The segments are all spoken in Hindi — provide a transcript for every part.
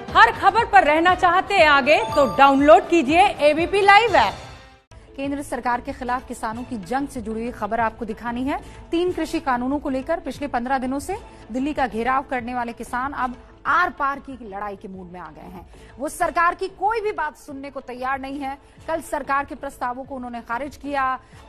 हर खबर पर रहना चाहते हैं आगे तो डाउनलोड कीजिए एबीपी लाइव ऐप। केंद्र सरकार के खिलाफ किसानों की जंग से जुड़ी हुई खबर आपको दिखानी है। 3 कृषि कानूनों को लेकर पिछले 15 दिनों से दिल्ली का घेराव करने वाले किसान अब आर पार की लड़ाई के मूड में आ गए हैं। वो सरकार की कोई भी बात सुनने को तैयार नहीं है। कल सरकार के प्रस्तावों को उन्होंने खारिज किया।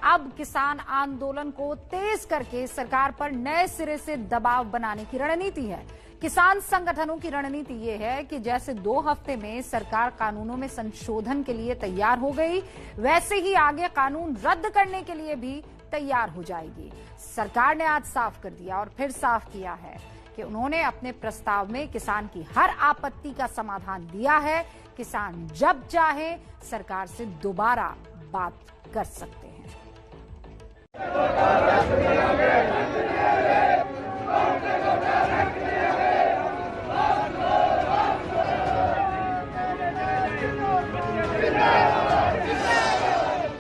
अब किसान आंदोलन को तेज करके सरकार पर नए सिरे से दबाव बनाने की रणनीति है। किसान संगठनों की रणनीति ये है कि जैसे 2 हफ्ते में सरकार कानूनों में संशोधन के लिए तैयार हो गई, वैसे ही आगे कानून रद्द करने के लिए भी तैयार हो जाएगी। सरकार ने आज साफ कर दिया और फिर साफ किया है कि उन्होंने अपने प्रस्ताव में किसान की हर आपत्ति का समाधान दिया है। किसान जब चाहे सरकार से दोबारा बात कर सकते हैं।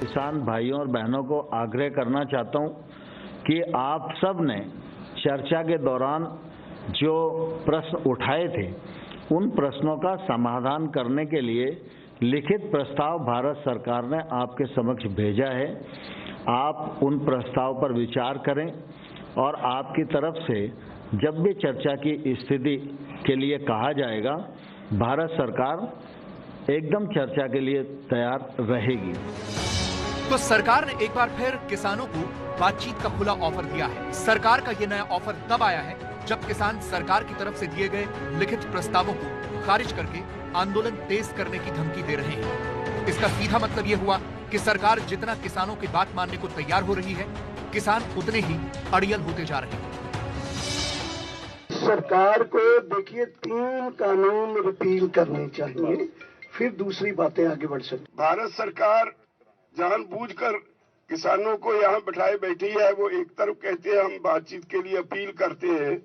किसान भाइयों और बहनों को आग्रह करना चाहता हूं कि आप सब ने चर्चा के दौरान जो प्रश्न उठाए थे, उन प्रश्नों का समाधान करने के लिए लिखित प्रस्ताव भारत सरकार ने आपके समक्ष भेजा है। आप उन प्रस्ताव पर विचार करें और आपकी तरफ से जब भी चर्चा की स्थिति के लिए कहा जाएगा, भारत सरकार एकदम चर्चा के लिए तैयार रहेगी। तो सरकार ने एक बार फिर किसानों को बातचीत का खुला ऑफर दिया है। सरकार का ये नया ऑफर तब आया है जब किसान सरकार की तरफ से दिए गए लिखित प्रस्तावों को खारिज करके आंदोलन तेज करने की धमकी दे रहे हैं। इसका सीधा मतलब ये हुआ कि सरकार जितना किसानों की बात मानने को तैयार हो रही है, किसान उतने ही अड़ियल होते जा रहे हैं। सरकार को देखिए 3 कानून रिपील करने चाहिए, फिर दूसरी बातें आगे बढ़ सकती। भारत सरकार जानबूझकर किसानों को यहाँ बैठाए बैठी है। वो एक तरफ कहते हैं हम बातचीत के लिए अपील करते हैं,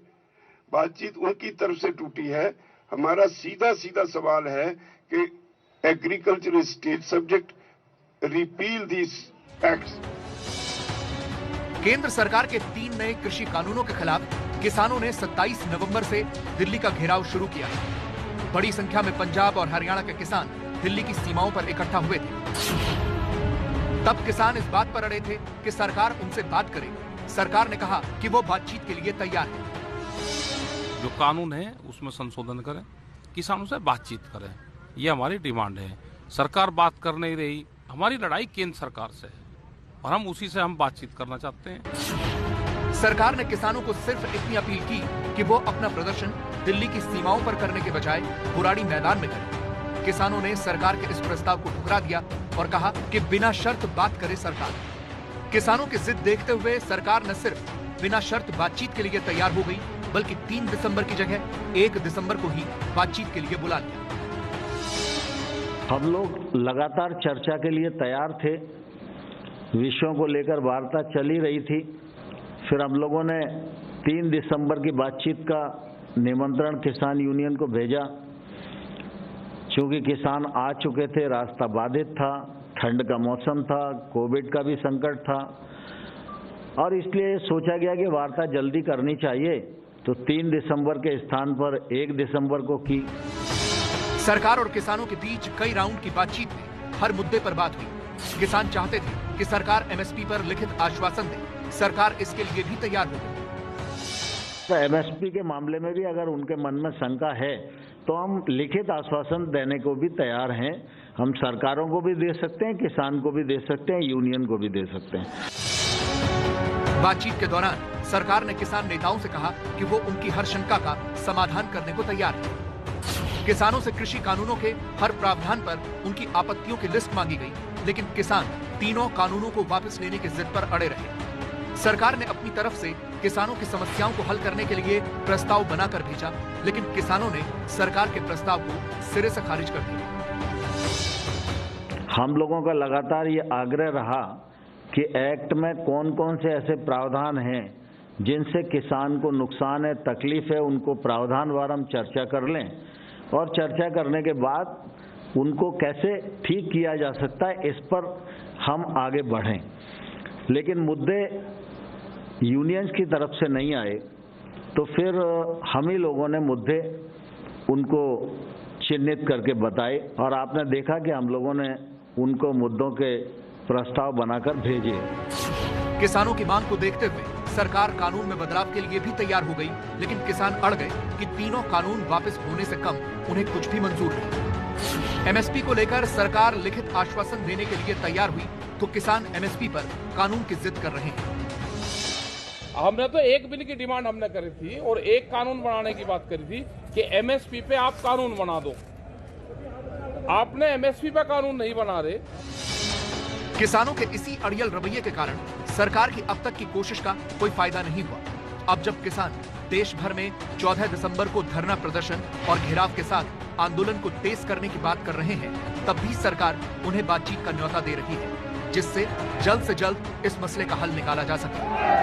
बातचीत उनकी तरफ से टूटी है। हमारा सीधा सीधा सवाल है कि agriculture state subject, repeal this acts. केंद्र सरकार के 3 नए कृषि कानूनों के खिलाफ किसानों ने 27 नवंबर से दिल्ली का घेराव शुरू किया है। बड़ी संख्या में पंजाब और हरियाणा के किसान दिल्ली की सीमाओं पर इकट्ठा हुए थे। तब किसान इस बात पर अड़े थे कि सरकार उनसे बात करे। सरकार ने कहा कि वो बातचीत के लिए तैयार है। जो कानून है उसमें संशोधन करें, किसानों से बातचीत करें, ये हमारी डिमांड है। सरकार बात कर नहीं रही, हमारी लड़ाई केंद्र सरकार से है और हम उसी से बातचीत करना चाहते हैं। सरकार ने किसानों को सिर्फ इतनी अपील की कि वो अपना प्रदर्शन दिल्ली की सीमाओं पर करने के बजाय बुराड़ी मैदान में करें। किसानों ने सरकार के इस प्रस्ताव को ठुकरा दिया और कहा कि बिना शर्त बात करे सरकार। किसानों की जिद देखते हुए सरकार न सिर्फ बिना शर्त बातचीत के लिए तैयार हो गई, बल्कि 3 दिसंबर की जगह 1 दिसंबर को ही बातचीत के लिए बुला लिया। हम लोग लगातार चर्चा के लिए तैयार थे। विषयों को लेकर वार्ता चली रही थी। फिर हम लोगों ने 3 दिसंबर की बातचीत का निमंत्रण किसान यूनियन को भेजा। चूंकि किसान आ चुके थे, रास्ता बाधित था, ठंड का मौसम था, कोविड का भी संकट था और इसलिए सोचा गया कि वार्ता जल्दी करनी चाहिए, तो 3 दिसंबर के स्थान पर 1 दिसंबर को की। सरकार और किसानों के बीच कई राउंड की बातचीत में हर मुद्दे पर बात हुई। किसान चाहते थे कि सरकार एमएसपी पर लिखित आश्वासन दे। सरकार इसके लिए भी तैयार हो गई। तो एमएसपी के मामले में भी अगर उनके मन में शंका है तो हम लिखित आश्वासन देने को भी तैयार हैं। हम सरकारों को भी दे सकते हैं, किसान को भी दे सकते हैं, यूनियन को भी दे सकते हैं। बातचीत के दौरान सरकार ने किसान नेताओं से कहा कि वो उनकी हर शंका का समाधान करने को तैयार है। किसानों से कृषि कानूनों के हर प्रावधान पर उनकी आपत्तियों की लिस्ट मांगी गई, लेकिन किसान तीनों कानूनों को वापस लेने की जिद पर अड़े रहे। सरकार ने अपनी तरफ से किसानों की समस्याओं को हल करने के लिए प्रस्ताव बनाकर भेजा, लेकिन किसानों ने सरकार के प्रस्ताव को सिरे से खारिज कर दिया। हम लोगों का लगातार ये आग्रह रहा कि एक्ट में कौन कौन से ऐसे प्रावधान हैं जिनसे किसान को नुकसान है, तकलीफ है, उनको प्रावधानवार हम चर्चा कर लें और चर्चा करने के बाद उनको कैसे ठीक किया जा सकता है, इस पर हम आगे बढ़ें। लेकिन मुद्दे यूनियंस की तरफ से नहीं आए तो फिर हम ही लोगों ने मुद्दे उनको चिन्हित करके बताए और आपने देखा कि हम लोगों ने उनको मुद्दों के प्रस्ताव बनाकर भेजे। किसानों की मांग को देखते हुए सरकार कानून में बदलाव के लिए भी तैयार हो गई, लेकिन किसान अड़ गए कि तीनों कानून वापस होने से कम उन्हें कुछ भी मंजूर नहीं। एमएसपी को लेकर सरकार लिखित आश्वासन देने के लिए तैयार हुई तो किसान एमएसपी पर कानून की जिद कर रहे हैं। हमने तो एक बिल की डिमांड हमने करी थी और एक कानून बनाने की बात करी थी कि एमएसपी पे आप कानून बना दो। आपने एमएसपी पे कानून नहीं बना रहे। किसानों के इसी अड़ियल रवैये के कारण सरकार की अब तक की कोशिश का कोई फायदा नहीं हुआ। अब जब किसान देश भर में 14 दिसंबर को धरना प्रदर्शन और घेराव के साथ आंदोलन को तेज करने की बात कर रहे हैं, तब भी सरकार उन्हें बातचीत का न्योता दे रही है, जिससे जल्द से जल्द इस मसले का हल निकाला जा सके।